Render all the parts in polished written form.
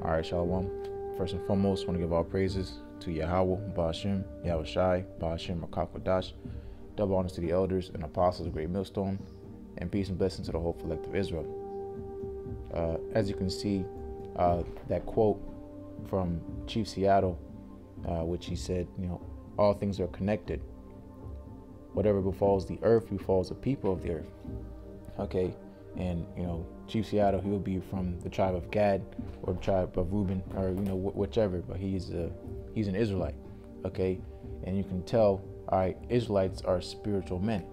All right, Shalom. First and foremost, I want to give all praises to YAHAWAH, BASHIM, YAHAWASHI, BASHIM, Makakwadash. Double honors to the elders and apostles of Great Millstone, and peace and blessings to the whole collective Israel. As you can see, that quote from Chief Seattle, which he said, all things are connected. Whatever befalls the earth befalls the people of the earth. Okay, and Chief Seattle, he will be from the tribe of Gad or the tribe of Reuben, or whichever, but he's an Israelite. Okay, and you can tell, all right, Israelites are spiritual men.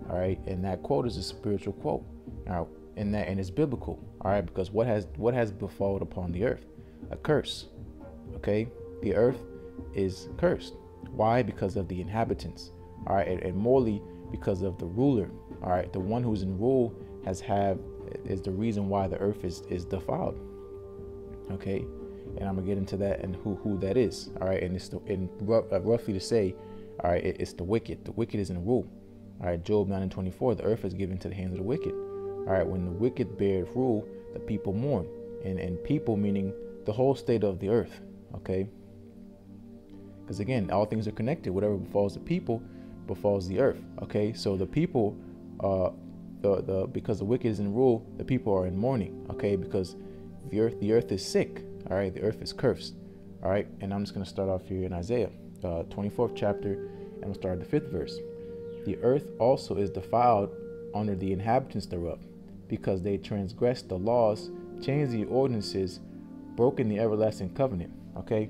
All right, and that quote is a spiritual quote. Now, and it's biblical. All right, because what has befallen upon the earth? A curse. Okay, the earth is cursed. Why? Because of the inhabitants. All right, and morally because of the ruler. All right, the one who's in rule is the reason why the earth is defiled. Okay, and I'm gonna get into that and who that is. All right, and it's roughly to say, all right, it's the wicked. The wicked is in rule. All right, Job 9:24, the earth is given to the hands of the wicked. All right, when the wicked bear rule, the people mourn, and people meaning the whole state of the earth. Okay, because again, all things are connected. Whatever befalls the people befalls the earth. Okay, so the people, because the wicked is in rule, the people are in mourning. Okay, because the earth is sick. All right, the earth is cursed. All right, and I'm just going to start off here in Isaiah 24th chapter, and we'll start at the 5th verse. The earth also is defiled under the inhabitants thereof, because they transgressed the laws, changed the ordinances, broken the everlasting covenant. Okay,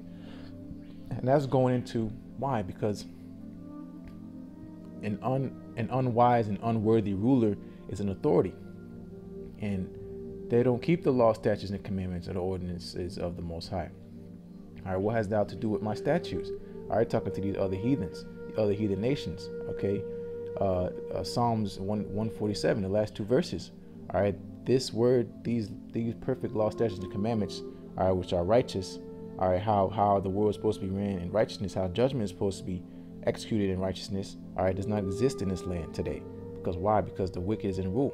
and that's going into why? Because an unwise and unworthy ruler is an authority, and they don't keep the law, statutes, and commandments, or the ordinances of the Most High. All right, what has thou to do with my statutes? All right, talking to these other heathens, the other heathen nations. Okay, Psalms 147, the last 2 verses. All right, this word, these perfect law, statutes, and commandments, all right, which are righteous. All right, how the world is supposed to be ran in righteousness, how judgment is supposed to be executed in righteousness, all right, does not exist in this land today. Because why? Because the wicked is in rule.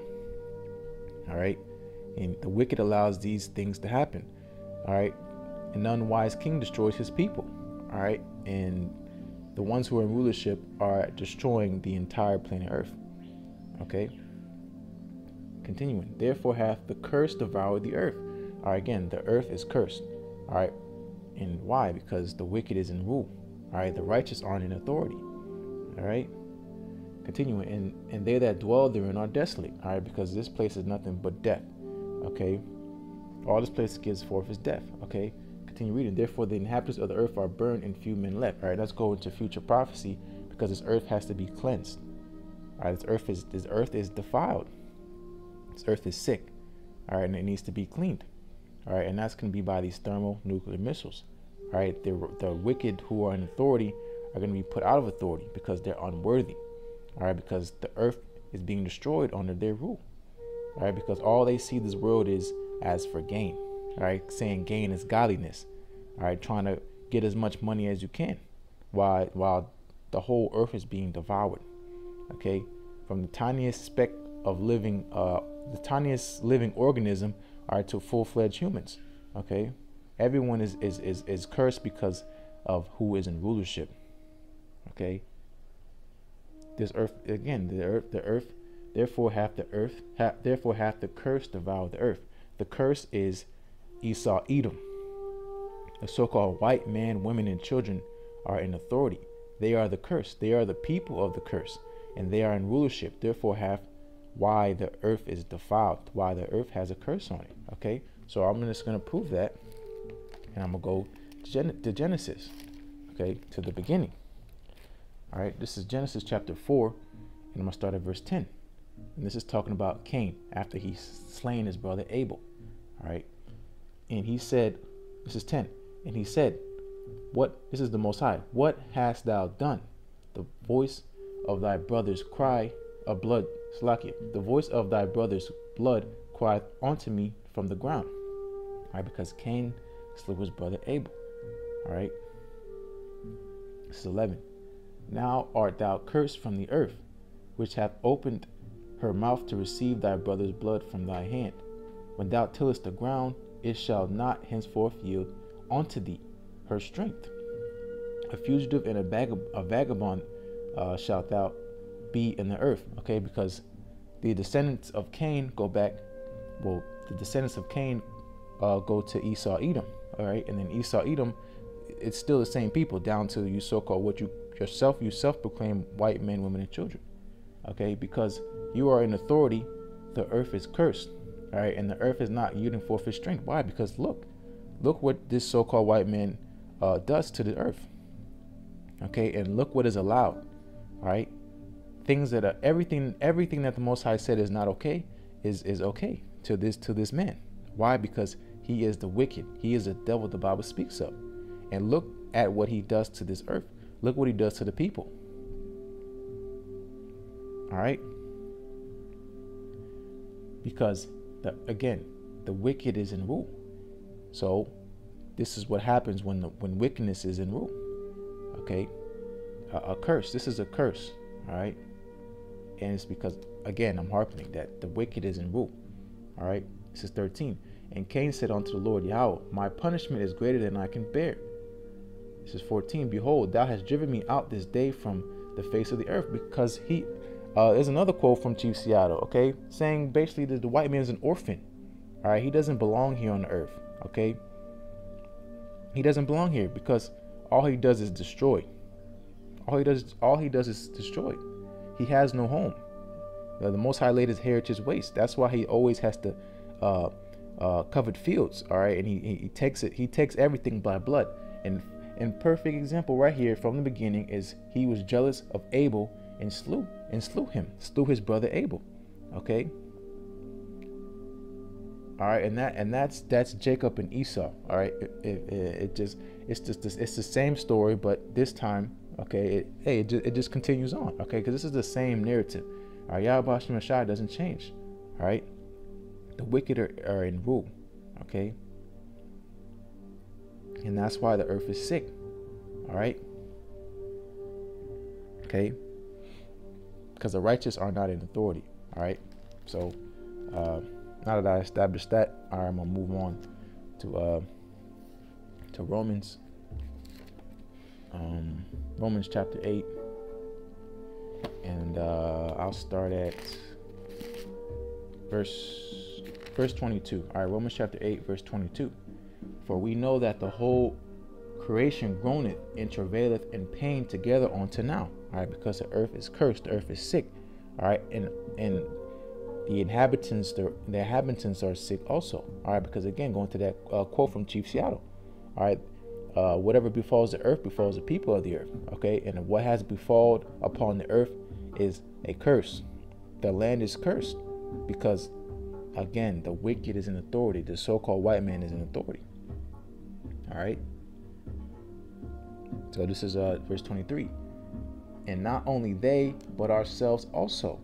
All right, and the wicked allows these things to happen. All right, an unwise king destroys his people. All right, and the ones who are in rulership are destroying the entire planet Earth. Okay, continuing. Therefore hath the curse devoured the earth. All right, again, the earth is cursed. All right, and why? Because the wicked is in rule. All right, the righteous aren't in authority. All right, continuing. And they that dwell therein are desolate. All right, because this place is nothing but death. Okay, all this place gives forth is death. Okay, continue reading. Therefore the inhabitants of the earth are burned, and few men left. All right, let's go into future prophecy, because this earth has to be cleansed. All right, this earth is defiled. This earth is sick. All right, and it needs to be cleaned. All right, and that's going to be by these thermonuclear missiles. All right, the wicked who are in authority are going to be put out of authority because they're unworthy. All right, because the earth is being destroyed under their rule. All right, because all they see this world is as for gain. All right, saying gain is godliness. All right, trying to get as much money as you can, while the whole earth is being devoured. Okay, from the tiniest speck of living, the tiniest living organism, all right, to full-fledged humans. Okay, everyone is cursed because of who is in rulership. Okay, this earth again, the earth. Therefore hath the curse devoured the earth. The curse is Esau, Edom. The so-called white man, women, and children are in authority. They are the curse. They are the people of the curse, and they are in rulership. Therefore why the earth is defiled, why the earth has a curse on it. Okay, so I'm just going to prove that, and I'm going to go to Genesis. Okay, to the beginning. All right, this is Genesis chapter 4, and I'm going to start at verse 10. And this is talking about Cain after he's slain his brother Abel. All right, and he said, this is 10, and he said, this is the Most High, what hast thou done? The voice of thy brother's cry of blood, Slakia, the voice of thy brother's blood crieth unto me from the ground. All right, because Cain slew his brother Abel. All right, this is 11. Now art thou cursed from the earth, which hath opened her mouth to receive thy brother's blood from thy hand. When thou tillest the ground, it shall not henceforth yield unto thee her strength. A fugitive and a vagabond shalt thou be in the earth. Okay, because the descendants of Cain go back. Well, the descendants of Cain go to Esau, Edom. All right, and then Esau, Edom, it's still the same people down to you so-called what you self-proclaim white men, women, and children. Okay, because you are in authority, the earth is cursed. All right, and the earth is not yielding forth its strength. Why? Because look what this so-called white man does to the earth. Okay, and look what is allowed. All right, things that are everything that the Most High said is not okay is okay to this man. Why? Because he is the wicked. He is the devil the Bible speaks of. And look at what he does to this earth. Look what he does to the people. All right, because the wicked is in rule. So this is what happens when wickedness is in rule. Okay, a curse. This is a curse. All right, and it's because, again, I'm harping that the wicked is in rule. All right, this is 13. And Cain said unto the Lord Yahweh, my punishment is greater than I can bear. This is 14. Behold, thou hast driven me out this day from the face of the earth. Because he, there's another quote from Chief Seattle, okay, saying basically that the white man is an orphan. All right, he doesn't belong here on the earth. Okay, he doesn't belong here because all he does is destroy. All he does is destroy. He has no home. The Most High laid his heritage waste. That's why he always has to covered fields. All right, and he takes everything by blood. And perfect example right here from the beginning is he was jealous of Abel and slew him, his brother Abel. Okay. All right, and that's Jacob and Esau. All right, it's the same story, but this time, okay, it just continues on. Okay, because this is the same narrative. All right, YAHAWASHI doesn't change. All right, the wicked are in rule. Okay, and that's why the earth is sick. All right, okay, because the righteous are not in authority. All right, so now that I established that, all right, I'm gonna move on to Romans. Romans chapter 8, and I'll start at verse 22. All right, Romans chapter 8, verse 22. For we know that the whole creation groaneth and travaileth in pain together unto now. All right, because the earth is cursed, the earth is sick. All right, and the inhabitants are sick also. All right, because again, going to that quote from Chief Seattle. All right, whatever befalls the earth befalls the people of the earth. Okay, and what has befalled upon the earth is a curse. The land is cursed because, again, the wicked is in authority. The so-called white man is in authority. All right. So this is verse 23. And not only they, but ourselves also,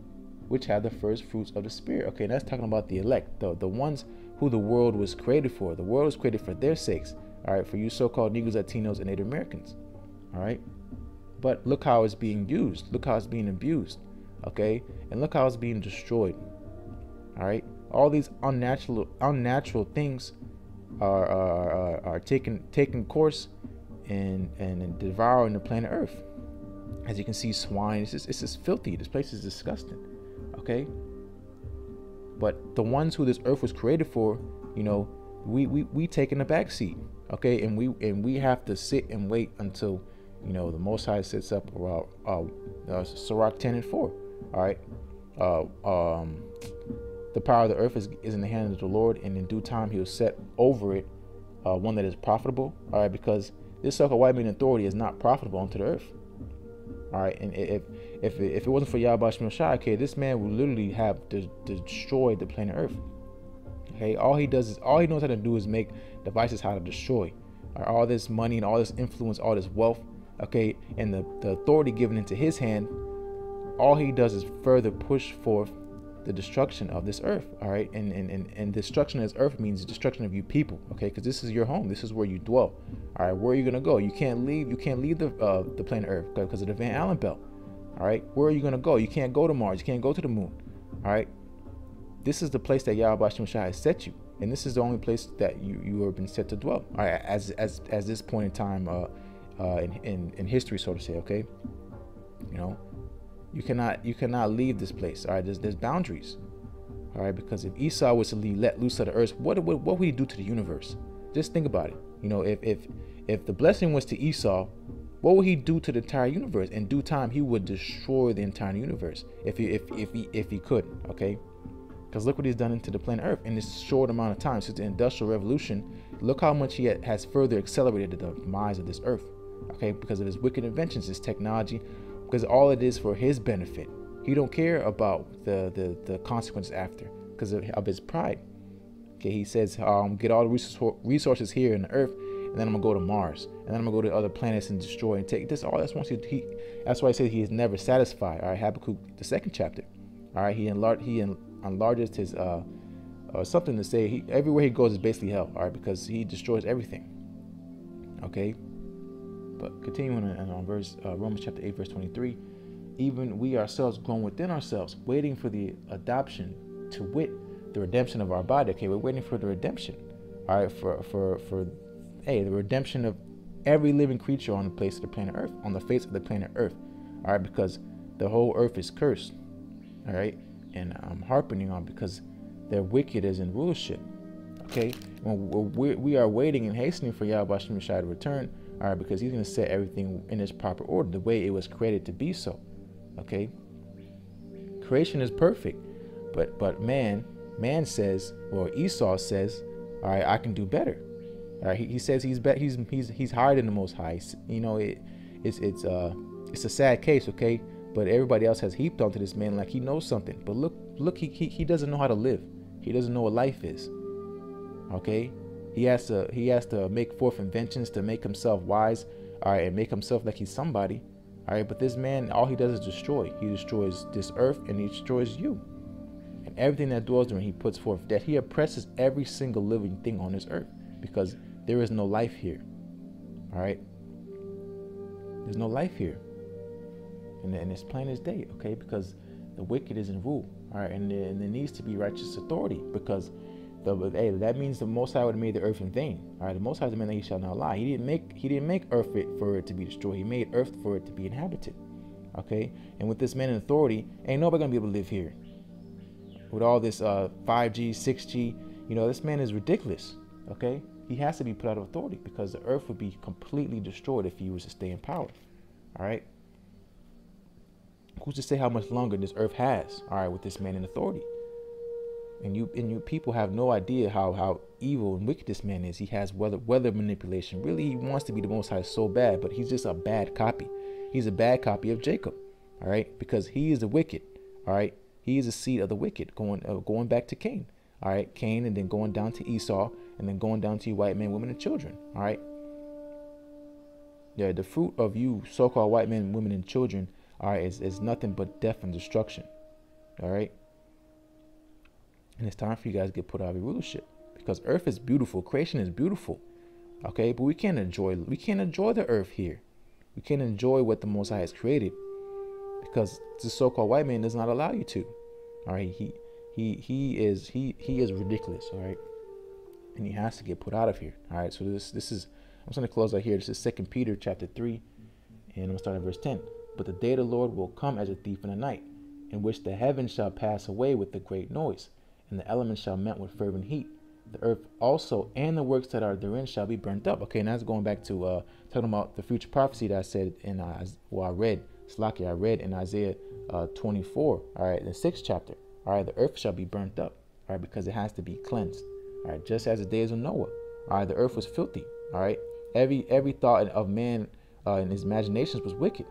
which have the first fruits of the Spirit. Okay, and that's talking about the elect, the ones who the world was created for. The world was created for their sakes. All right, for you so-called Negroes, Latinos, and Native Americans. All right, but look how it's being used. Look how it's being abused. Okay, and look how it's being destroyed. All right, all these unnatural things are taking course and devouring the planet Earth. As you can see, swine. It's just filthy. This place is disgusting. Okay, but the ones who this earth was created for, you know, we take in the back seat. Okay, and we have to sit and wait until, you know, the Most High sits up around Sirach 10 and 4. All right, the power of the earth is in the hand of the Lord, and in due time He will set over it one that is profitable. All right, because this so-called white man authority is not profitable unto the earth. All right, and if it wasn't for YAHAWASHI, okay, this man would literally have destroyed the planet Earth. Okay, all he knows how to do is make devices how to destroy. All this money and all this influence, all this wealth, okay, and the authority given into his hand, all he does is further push forth the destruction of this earth. All right, and destruction of this earth means destruction of you people. Okay, because this is your home, this is where you dwell. All right, where are you gonna go? You can't leave the planet Earth because of the Van Allen belt. All right, where are you gonna go? You can't go to Mars. You can't go to the moon. All right, this is the place that YAHAWASHI has set you, and this is the only place that you have been set to dwell. All right, as this point in time, in history, so to say. Okay, you know, you cannot leave this place. All right, there's boundaries. All right, because if Esau was to let loose of the earth, what would he do to the universe? Just think about it. You know, if the blessing was to Esau, what would he do to the entire universe? In due time, he would destroy the entire universe if he could. Okay, because look what he's done into the planet Earth in this short amount of time since the Industrial Revolution. Look how much he has further accelerated the demise of this earth. Okay, because of his wicked inventions, his technology, because all it is for his benefit. He don't care about the consequences after because of his pride. Okay, he says, get all the resources here in the earth, and then I'm gonna go to Mars, and then I'm gonna go to other planets and destroy and take this. All that's once that's why I said he is never satisfied. All right, Habakkuk, the 2nd chapter. All right, he enlarges his or something to say. Everywhere he goes is basically hell. All right, because he destroys everything. Okay, but continuing on verse Romans chapter 8 verse 23. Even we ourselves groan within ourselves, waiting for the adoption, to wit, the redemption of our body. Okay, we're waiting for the redemption. All right, for the redemption of every living creature on the face of the planet Earth, on the face of the planet Earth. All right, because the whole earth is cursed. All right, and I'm harping on because they're wicked as in rulership. Okay, when we are waiting and hastening for YAHAWASHI to return. All right, because he's going to set everything in its proper order, the way it was created to be so. Okay, creation is perfect, but man says, or Esau says, all right, I can do better. All right, he says he's higher than the Most High. You know, it's a sad case. Okay, but everybody else has heaped onto this man like he knows something. But look, he doesn't know how to live. He doesn't know what life is. Okay, he has to make forth inventions to make himself wise. All right, and make himself like he's somebody. All right, but this man, all he does is destroy. He destroys this earth and he destroys you. And everything that dwells therein, he puts forth that he oppresses every single living thing on this earth because there is no life here. All right, there's no life here. And it's plain as day, okay, because the wicked is in rule. All right, and there needs to be righteous authority because that means the Most High would have made the earth in vain. All right, the Most High is the man that he shall not lie. He didn't make earth for it to be destroyed. He made earth for it to be inhabited. Okay, and with this man in authority, ain't nobody gonna be able to live here. With all this 5G, 6G, you know, this man is ridiculous. Okay, he has to be put out of authority because the earth would be completely destroyed if he was to stay in power. All right, who's to say how much longer this earth has? All right, with this man in authority. And you people have no idea how evil and wicked this man is. He has weather manipulation. Really, he wants to be the Most High so bad, but he's just a bad copy. He's a bad copy of Jacob. All right, because he is the wicked. All right, he is the seed of the wicked, going back to Cain. All right, Cain, and then going down to Esau, and then going down to you white men, women, and children. All right. Yeah, the fruit of you so-called white men, women, and children, all right, is nothing but death and destruction. All right. And it's time for you guys to get put out of your rulership because earth is beautiful. Creation is beautiful. Okay, but we can't enjoy the earth here. We can't enjoy what the Most High has created because the so-called white man does not allow you to. All right, he is ridiculous. All right, and he has to get put out of here. All right, so this is I'm just going to close right here. This is 2 Peter chapter 3, and I'm going to start at verse 10. But the day of the Lord will come as a thief in the night, in which the heavens shall pass away with a great noise, and the elements shall melt with fervent heat. The earth also and the works that are therein shall be burnt up. Okay, and that's going back to talking about the future prophecy that I said in I read in Isaiah 24. All right, the 6th chapter. All right, the earth shall be burnt up. All right, because it has to be cleansed. All right, just as the days of Noah. All right, the earth was filthy. All right, every thought of man and his imaginations was wicked.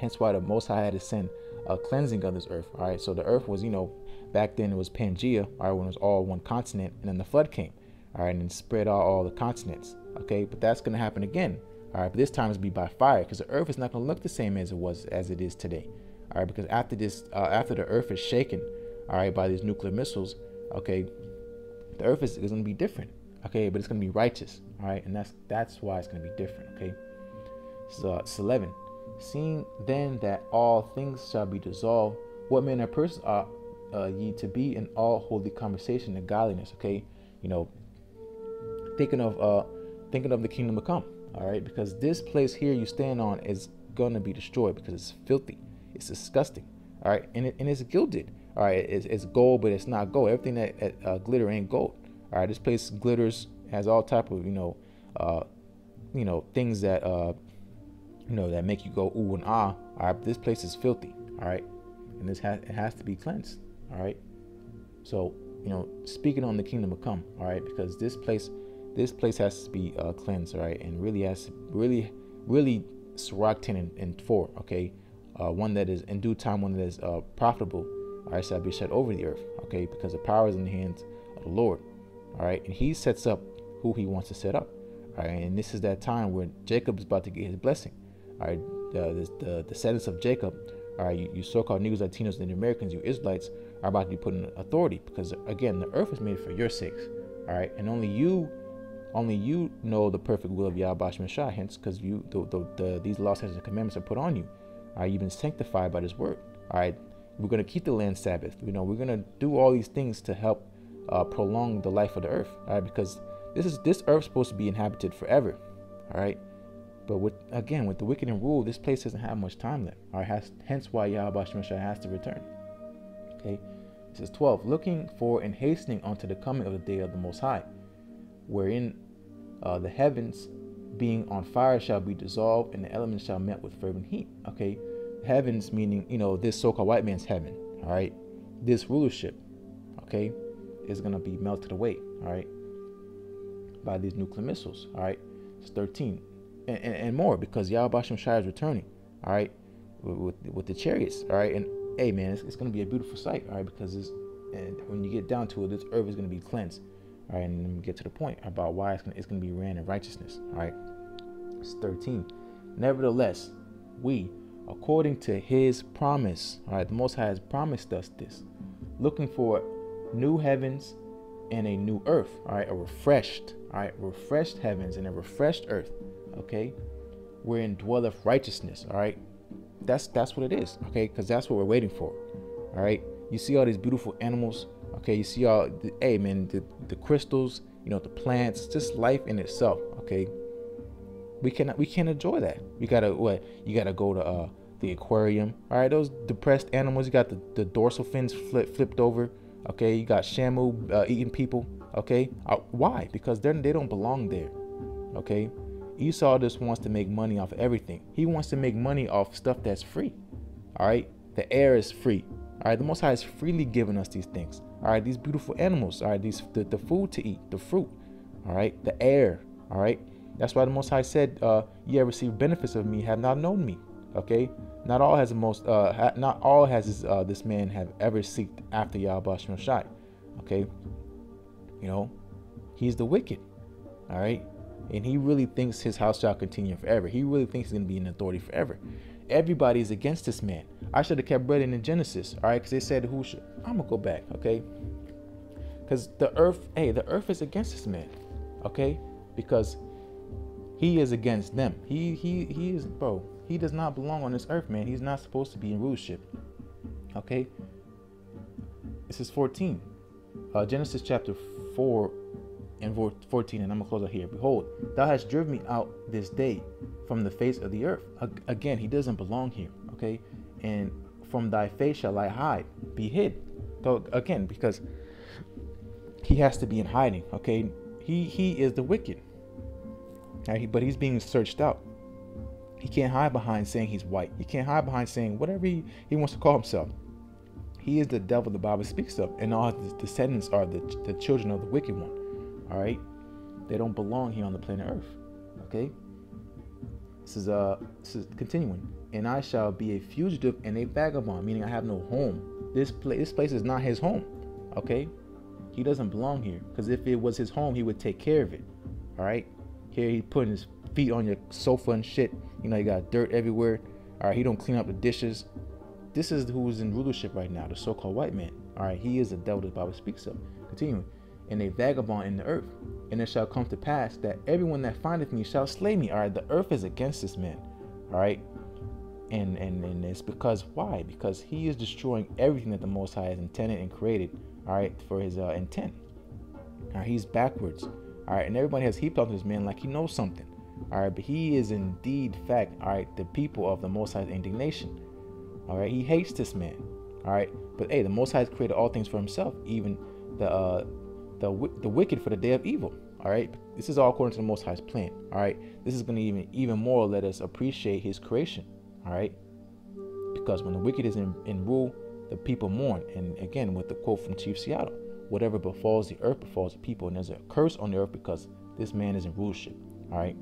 Hence why the Most High had to send a cleansing of this earth. All right, so the earth was, back then it was Pangea, all right, when it was all one continent, and then the flood came, all right, and spread out all the continents. Okay, but that's going to happen again. All right, but this time it's be by fire because the earth is not going to look the same as it is today. All right, because after the earth is shaken, all right, by these nuclear missiles, okay, the earth is going to be different. Okay, but it's going to be righteous. All right, and that's why it's going to be different. Okay, so it's 11. Seeing then that all things shall be dissolved, what manner of person ye to be in all holy conversation and godliness. Okay, you know, thinking of the kingdom to come. All right, because this place here you stand on is gonna be destroyed because it's filthy, it's disgusting. All right, and it's gilded. All right, it's gold, but it's not gold. Everything that glitter ain't gold. All right, this place glitters, has all type of things that that make you go ooh and ah. All right, this place is filthy. All right, and it has to be cleansed. All right, so speaking on the kingdom to come. All right, because this place has to be cleansed. All right, and really has to really Sirach 10 and 4. Okay, one that is in due time, one that is profitable. All right, shall be shed over the earth. Okay, because the power is in the hands of the Lord. All right, and He sets up who He wants to set up. All right, and this is that time where Jacob is about to get his blessing. All right, the descendants of Jacob. All right, you so-called Negroes, Latinos, and Americans, you Israelites, are about to be put in authority, because again, the earth is made for your sakes. All right, and only you know the perfect will of YAHAWASHI. Hence, because these laws, statutes, and commandments are put on you. All right, you've been sanctified by this word. All right, we're going to keep the land Sabbath. We're going to do all these things to help prolong the life of the earth. All right, because this earth is supposed to be inhabited forever. All right, but with the wicked and rule, this place doesn't have much time left. All right, hence why YAHAWASHI has to return. Okay, it says 12, looking for and hastening unto the coming of the day of the Most High, wherein the heavens being on fire shall be dissolved, and the elements shall melt with fervent heat. Okay, heavens meaning this so-called white man's heaven. All right, this rulership, okay, is gonna be melted away. All right, by these nuclear missiles. All right, it's 13 and more, because YAHAWASHI is returning. All right, with the chariots. All right, and hey man, it's gonna be a beautiful sight. All right, because and when you get down to it, this earth is gonna be cleansed. All right, and then we get to the point about why it's gonna be ran in righteousness. All right, it's 13. Nevertheless, we, according to His promise, all right, the Most High has promised us this, looking for new heavens and a new earth. All right, refreshed heavens and a refreshed earth. Okay, wherein dwelleth righteousness. All right, that's what it is. Okay, because that's what we're waiting for. All right, you see all these beautiful animals. Okay, you see all the crystals, the plants, just life in itself. Okay, we can't enjoy that. You gotta go to the aquarium. All right, those depressed animals. You got the dorsal fins flipped over. Okay, you got Shamu eating people. Okay, why? Because they don't belong there. Okay, Esau just wants to make money off of everything. He wants to make money off stuff that's free. All right, the air is free. All right, the Most High has freely given us these things. All right, these beautiful animals. All right, the food to eat, the fruit. All right, the air. All right, that's why the Most High said, "Ye have received benefits of me, have not known me." Okay, not all has this man have ever seeked after YAHAWASHI. Okay, he's the wicked. All right, and he really thinks his house shall continue forever. He really thinks he's gonna be in authority forever. Everybody is against this man. I should have kept reading in Genesis. All right, because they said who should. I'm gonna go back. Okay, because the earth is against this man. Okay, because he is against them. He is, bro. He does not belong on this earth, man. He's not supposed to be in rulership. Okay, this is 14. Genesis chapter 4 and 14, and I'm gonna close out here. Behold, thou hast driven me out this day from the face of the earth. Again, he doesn't belong here. Okay, and from thy face shall I hide, be hid. So again, because he has to be in hiding. Okay, he is the wicked. Right? But he's being searched out. He can't hide behind saying he's white. He can't hide behind saying whatever he wants to call himself. He is the devil the Bible speaks of, and all his descendants are the children of the wicked one. All right, they don't belong here on the planet Earth. Okay, this is continuing. And I shall be a fugitive and a vagabond, meaning I have no home. This place is not his home. Okay, he doesn't belong here, because if it was his home, he would take care of it. All right, here he putting his feet on your sofa and shit. You got dirt everywhere. All right, he don't clean up the dishes. This is who is in rulership right now, the so-called white man. All right, he is the devil the Bible speaks of. Continuing, and a vagabond in the earth. And it shall come to pass that everyone that findeth me shall slay me. All right, the earth is against this man. All right, And it's because why? Because he is destroying everything that the Most High has intended and created, all right, for his intent. All right, he's backwards, all right, and everybody has heaped on this man like he knows something, all right, but he is indeed fact, all right, the people of the Most High's indignation, all right. He hates this man, all right, but hey, the Most High has created all things for himself, even the wicked for the day of evil, all right. This is all according to the Most High's plan, all right. This is going to even more let us appreciate his creation, all right, because when the wicked is in rule, the people mourn. And again, with the quote from Chief Seattle, whatever befalls the earth befalls the people, and there's a curse on the earth because this man is in rulership, all right.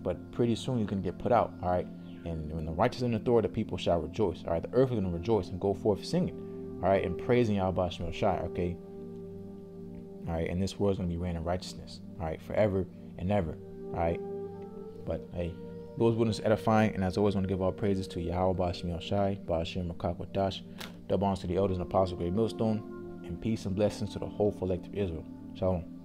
But pretty soon he's going to get put out, all right. And when the righteous in authority, the people shall rejoice, all right. The earth is going to rejoice and go forth singing, all right, and praising YAHAWASHI, okay. All right, and this world is going to be reigning in righteousness, all right, forever and ever, all right. But hey, those witnesses edifying, and as always, want to give all praises to Yahweh, MILLSTONE, Ba'ashim, Makak, Dash, double honors to the elders and apostles, great millstone, and peace and blessings to the whole collective Israel. Shalom.